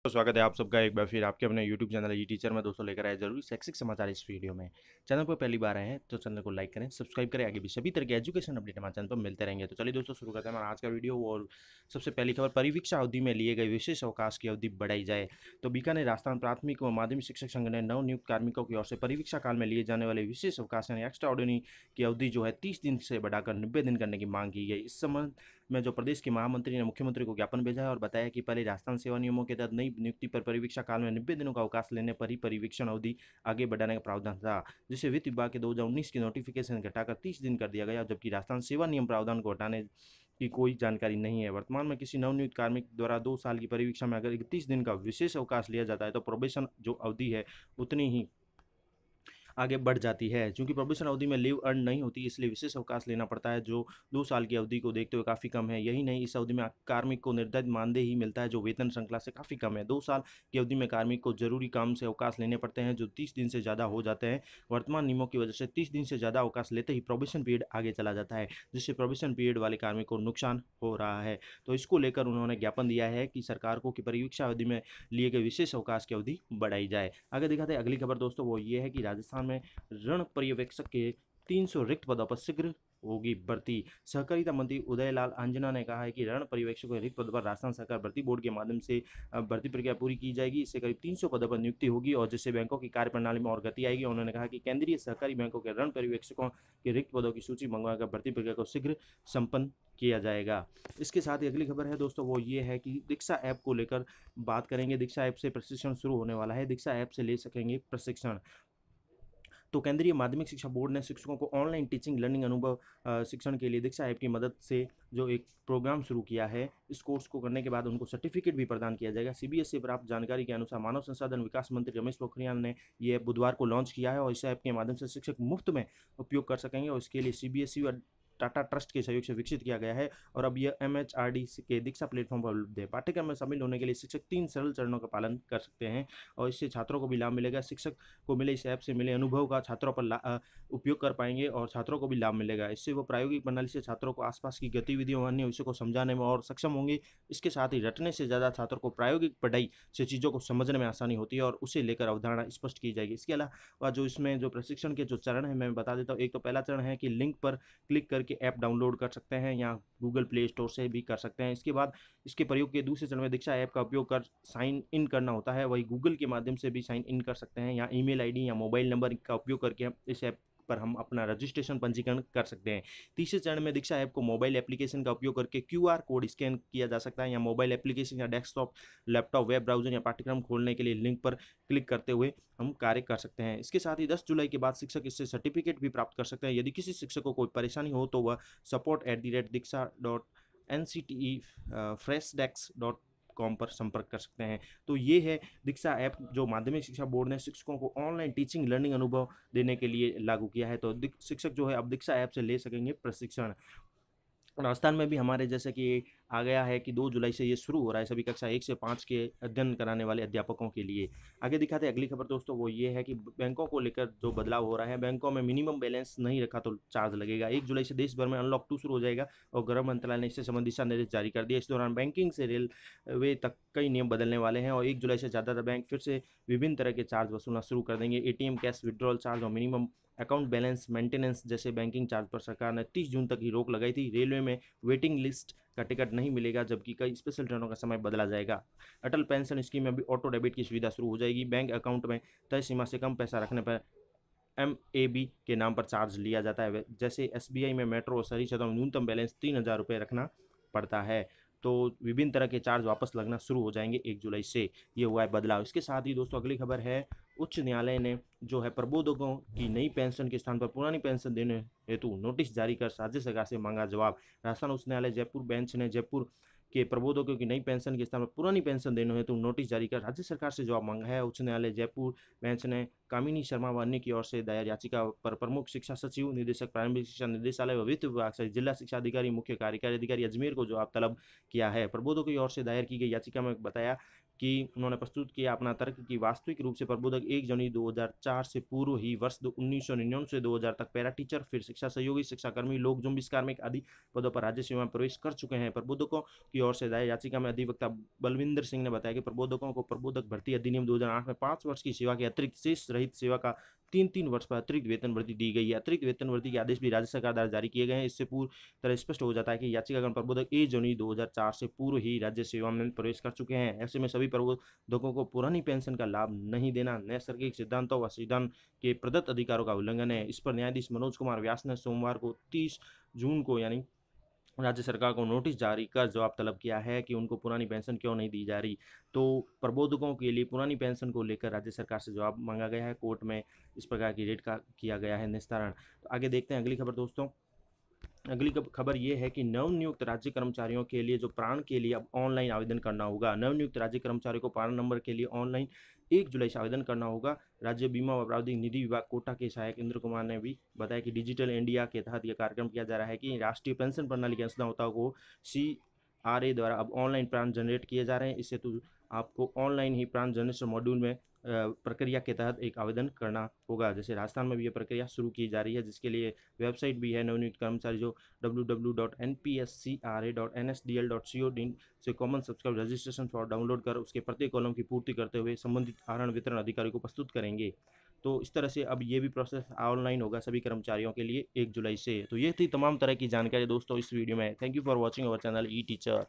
तो स्वागत है आप सबका एक बार फिर आपके अपने YouTube चैनल जी टीचर में दोस्तों लेकर आए जरूरी शैक्षिक समाचार इस वीडियो में। चैनल पर पहली बार आए हैं तो चैनल को लाइक करें, सब्सक्राइब करें। आगे भी सभी तरह के एजुकेशन अपडेट हमारे चैनल पर मिलते रहेंगे। तो चलिए दोस्तों शुरू करते हैं हमारा आज का वीडियो। और सबसे पहली खबर, परिवीक्षा अवधि में लिए गए विशेष अवकाश की अवधि बढ़ाई जाए। तो बीकानेर राजस्थान प्राथमिक व माध्यमिक शिक्षक संघ ने नवनियुक्त कार्मिकों की ओर से परिवीक्षा काल में लिए जाने वाले विशेष अवकाश यानी एक्स्ट्रा ऑर्डिनरी की अवधि जो है 30 दिन से बढ़ाकर 90 दिन करने की मांग की गई। इस संबंध में जो प्रदेश के महामंत्री ने मुख्यमंत्री को ज्ञापन भेजा है और बताया कि पहले राजस्थान सेवा नियमों के तहत नई नियुक्ति पर परिवीक्षा काल में 90 दिनों का अवकाश लेने पर ही परिवीक्षण अवधि आगे बढ़ाने का प्रावधान था, जिसे वित्त विभाग के 2019 की नोटिफिकेशन घटाकर 30 दिन कर दिया गया, जबकि राजस्थान सेवा नियम प्रावधान को हटाने की कोई जानकारी नहीं है। वर्तमान में किसी नवनियुक्त कार्मिक द्वारा 2 साल की परिवीक्षा में अगर 31 दिन का विशेष अवकाश लिया जाता है तो प्रोबेशन जो अवधि है उतनी ही आगे बढ़ जाती है। चूंकि प्रोबेशन अवधि में लीव अर्न नहीं होती, इसलिए विशेष अवकाश लेना पड़ता है, जो 2 साल की अवधि को देखते हुए काफ़ी कम है। यही नहीं, इस अवधि में कार्मिक को निर्धारित मानदेय ही मिलता है, जो वेतन श्रृंखला से काफ़ी कम है। 2 साल की अवधि में कार्मिक को जरूरी काम से अवकाश लेने पड़ते हैं, जो 30 दिन से ज़्यादा हो जाते हैं। वर्तमान नियमों की वजह से 30 दिन से ज़्यादा अवकाश लेते ही प्रोबेशन पीरियड आगे चला जाता है, जिससे प्रोबेशन पीरियड वाले कार्मिक को नुकसान हो रहा है। तो इसको लेकर उन्होंने ज्ञापन दिया है कि सरकार को कि परिवीक्षा अवधि में लिए गए विशेष अवकाश की अवधि बढ़ाई जाए। आगे दिखाते हैं अगली खबर दोस्तों, वो ये है कि राजस्थान में ऋण पर्यवेक्षक के 300 रिक्त पदों पर शीघ्र होगी भर्ती। सहकारिता मंत्री उदयलाल आंजना ने कहा है कि ऋण पर्यवेक्षकों के रिक्त पदों पर राजस्थान सरकार भर्ती बोर्ड के माध्यम से भर्ती प्रक्रिया पूरी की जाएगी। इससे करीब 300 पदों पर नियुक्ति होगी और जिससे बैंकों की कार्यप्रणाली में और गति आएगी। उन्होंने कहा कि केंद्रीय सहकारी बैंकों के ऋण पर्यवेक्षकों के रिक्त पदों की सूची मंगवाकर भर्ती प्रक्रिया को शीघ्र संपन्न किया जाएगा। इसके साथ ही अगली खबर है दोस्तों, वो ये है कि दीक्षा ऐप को लेकर बात करेंगे। दीक्षा ऐप से प्रशिक्षण शुरू होने वाला है। दीक्षा ऐप से ले सकेंगे प्रशिक्षण। तो केंद्रीय माध्यमिक शिक्षा बोर्ड ने शिक्षकों को ऑनलाइन टीचिंग लर्निंग अनुभव शिक्षण के लिए दीक्षा ऐप की मदद से जो एक प्रोग्राम शुरू किया है। इस कोर्स को करने के बाद उनको सर्टिफिकेट भी प्रदान किया जाएगा। सीबीएसई से प्राप्त जानकारी के अनुसार मानव संसाधन विकास मंत्री रमेश पोखरियाल ने यह बुधवार को लॉन्च किया है और इस ऐप के माध्यम से शिक्षक मुफ्त में उपयोग कर सकेंगे और इसके लिए सीबीएसई और टाटा ट्रस्ट के सहयोग से विकसित किया गया है और अब यह एमएचआरडी के दीक्षा प्लेटफॉर्म पर उपलब्ध है। पाठ्यक्रम में शामिल होने के लिए शिक्षक 3 सरल चरणों का पालन कर सकते हैं और इससे छात्रों को भी लाभ मिलेगा। शिक्षक को मिले इस ऐप से मिले अनुभव का छात्रों पर उपयोग कर पाएंगे और छात्रों को भी लाभ मिलेगा। इससे वो प्रायोगिक प्रणाली से छात्रों को आसपास की गतिविधियों अन्य विषयों को समझाने में और सक्षम होंगे। इसके साथ ही रटने से ज़्यादा छात्रों को प्रायोगिक पढ़ाई से चीज़ों को समझने में आसानी होती है और उसे लेकर अवधारणा स्पष्ट की जाएगी। इसके अलावा जो इसमें जो प्रशिक्षण के जो चरण है मैं बता देता हूँ। एक तो पहला चरण है कि लिंक पर क्लिक करके ऐप डाउनलोड कर सकते हैं या गूगल प्ले स्टोर से भी कर सकते हैं। इसके बाद इसके प्रयोग के दूसरे चरण में दीक्षा ऐप का उपयोग कर साइन इन करना होता है। वही गूगल के माध्यम से भी साइन इन कर सकते हैं या ईमेल आईडी या मोबाइल नंबर का उपयोग करके हम इस ऐप पर हम अपना रजिस्ट्रेशन पंजीकरण कर सकते हैं। तीसरे चरण में दीक्षा ऐप को मोबाइल एप्लीकेशन का उपयोग करके क्यूआर कोड स्कैन किया जा सकता है या मोबाइल एप्लीकेशन या डेस्कटॉप लैपटॉप वेब ब्राउजर या पाठ्यक्रम खोलने के लिए लिंक पर क्लिक करते हुए हम कार्य कर सकते हैं। इसके साथ ही 10 जुलाई के बाद शिक्षक इससे सर्टिफिकेट भी प्राप्त कर सकते हैं। यदि किसी शिक्षक को कोई परेशानी हो तो वह support@diksha.ncte-freshdesk.com पर संपर्क कर सकते हैं। तो ये है दीक्षा ऐप जो माध्यमिक शिक्षा बोर्ड ने शिक्षकों को ऑनलाइन टीचिंग लर्निंग अनुभव देने के लिए लागू किया है। तो शिक्षक जो है अब दीक्षा ऐप से ले सकेंगे प्रशिक्षण। राजस्थान में भी हमारे जैसे कि आ गया है कि 2 जुलाई से ये शुरू हो रहा है सभी कक्षा 1 से 5 के अध्ययन कराने वाले अध्यापकों के लिए। आगे दिखाते हैं अगली खबर दोस्तों, वो ये है कि बैंकों को लेकर जो बदलाव हो रहा है। बैंकों में मिनिमम बैलेंस नहीं रखा तो चार्ज लगेगा। 1 जुलाई से देश भर में अनलॉक 2 शुरू हो जाएगा और गृह मंत्रालय ने इससे संबंधित दिशा निर्देश जारी कर दिया। इस दौरान बैंकिंग से रेलवे तक कई नियम बदलने वाले हैं और 1 जुलाई से ज़्यादातर बैंक फिर से विभिन्न तरह के चार्ज वसूलना शुरू कर देंगे। एटीएम, कैश विड्रॉल चार्ज और मिनिमम अकाउंट बैलेंस मेंटेनेंस जैसे बैंकिंग चार्ज पर सरकार ने 30 जून तक ही रोक लगाई थी। रेलवे में वेटिंग लिस्ट का टिकट नहीं मिलेगा, जबकि कई स्पेशल ट्रेनों का समय बदला जाएगा। अटल पेंशन स्कीम में भी ऑटो डेबिट की सुविधा शुरू हो जाएगी। बैंक अकाउंट में तय सीमा से कम पैसा रखने पर एमएबी के नाम पर चार्ज लिया जाता है। जैसे एसबीआई में मेट्रो और शहरी क्षेत्रों में न्यूनतम बैलेंस 3,000 रुपये रखना पड़ता है। तो विभिन्न तरह के चार्ज वापस लगना शुरू हो जाएंगे 1 जुलाई से। ये हुआ है बदलाव। इसके साथ ही दोस्तों अगली खबर है, उच्च न्यायालय ने जो है प्रबोधकों की नई पेंशन के स्थान पर पुरानी पेंशन देने हेतु नोटिस जारी कर राज्य सरकार से मांगा जवाब। राजस्थान उच्च न्यायालय जयपुर बेंच ने जयपुर के प्रबोधकों की नई पेंशन के स्थान पर पुरानी पेंशन देने हेतु नोटिस जारी कर राज्य सरकार से जवाब मांगा है। उच्च न्यायालय जयपुर बेंच ने कामिनी शर्मा व अन्य की ओर से दायर याचिका पर प्रमुख शिक्षा सचिव, निदेशक प्रारंभिक शिक्षा निदेशालय व वित्त विभाग सहित जिला शिक्षा अधिकारी, मुख्य कार्यकारी अधिकारी अजमेर को जवाब तलब किया है। प्रबोधकों की ओर से दायर की गई याचिका में बताया कि उन्होंने प्रस्तुत किया अपना तर्क कि वास्तविक रूप से प्रबोधक 1 जनवरी 2004 से पूर्व ही वर्ष 1999 से 2000 तक पैरा टीचर, फिर शिक्षा सहयोगी, शिक्षाकर्मी, लोक जुम्बिश कार्मिक आदि पदों पर राज्य सेवा में प्रवेश कर चुके हैं। प्रबोधकों की ओर से दायर याचिका में अधिवक्ता बलविंदर सिंह ने बताया कि प्रबोधकों को प्रबोधक भर्ती अधिनियम 2008 में 5 वर्ष की सेवा के अतिरिक्त शेष रहित सेवा का 3-3 वर्ष पर अतिरिक्त वेतन वृद्धि दी गई है। अतिरिक्त वेतन वृद्धि के आदेश भी राज्य सरकार द्वारा जारी किए गए हैं। इससे पूरी तरह स्पष्ट हो जाता है कि याचिकाकर्ता प्रबोधक 1 जनवरी 2004 से पूर्व ही राज्य सेवा में प्रवेश कर चुके हैं। ऐसे में सभी प्रबोधकों को पुरानी पेंशन का लाभ नहीं देना नैसर्गिक सिद्धांतों व संविधान के प्रदत्त अधिकारों का उल्लंघन है। इस पर न्यायाधीश मनोज कुमार व्यास ने सोमवार को 30 जून को यानी राज्य सरकार को नोटिस जारी कर जवाब तलब किया है कि उनको पुरानी पेंशन क्यों नहीं दी जा रही। तो प्रबोधकों के लिए पुरानी पेंशन को लेकर राज्य सरकार से जवाब मांगा गया है। कोर्ट में इस प्रकार की रेट का किया गया है निस्तारण। तो आगे देखते हैं अगली खबर दोस्तों। अगली खबर ये है कि नवनियुक्त राज्य कर्मचारियों के लिए जो प्राण के लिए अब ऑनलाइन आवेदन करना होगा। नवनियुक्त राज्य कर्मचारियों को प्राण नंबर के लिए ऑनलाइन 1 जुलाई से आवेदन करना होगा। राज्य बीमा व प्रावधानिक निधि विभाग कोटा के सहायक इंद्र कुमार ने भी बताया कि डिजिटल इंडिया के तहत यह कार्यक्रम किया जा रहा है कि राष्ट्रीय पेंशन प्रणाली की अंशदाताओं को CRA द्वारा अब ऑनलाइन प्राण जनरेट किए जा रहे हैं। इससे तो आपको ऑनलाइन ही प्राण जनरेशन मॉड्यूल में प्रक्रिया के तहत एक आवेदन करना होगा। जैसे राजस्थान में भी यह प्रक्रिया शुरू की जा रही है, जिसके लिए वेबसाइट भी है नवनियुक्त कर्मचारी जो www.npscra.nsdl.co.in से common subscribe registration for download कर उसके प्रत्येक कॉलम की पूर्ति करते हुए संबंधित आहरण वितरण अधिकारी को प्रस्तुत करेंगे। तो इस तरह से अब ये भी प्रोसेस ऑनलाइन होगा सभी कर्मचारियों के लिए 1 जुलाई से। तो ये थी तमाम तरह की जानकारी दोस्तों इस वीडियो में। Thank you for watching our channel E teacher.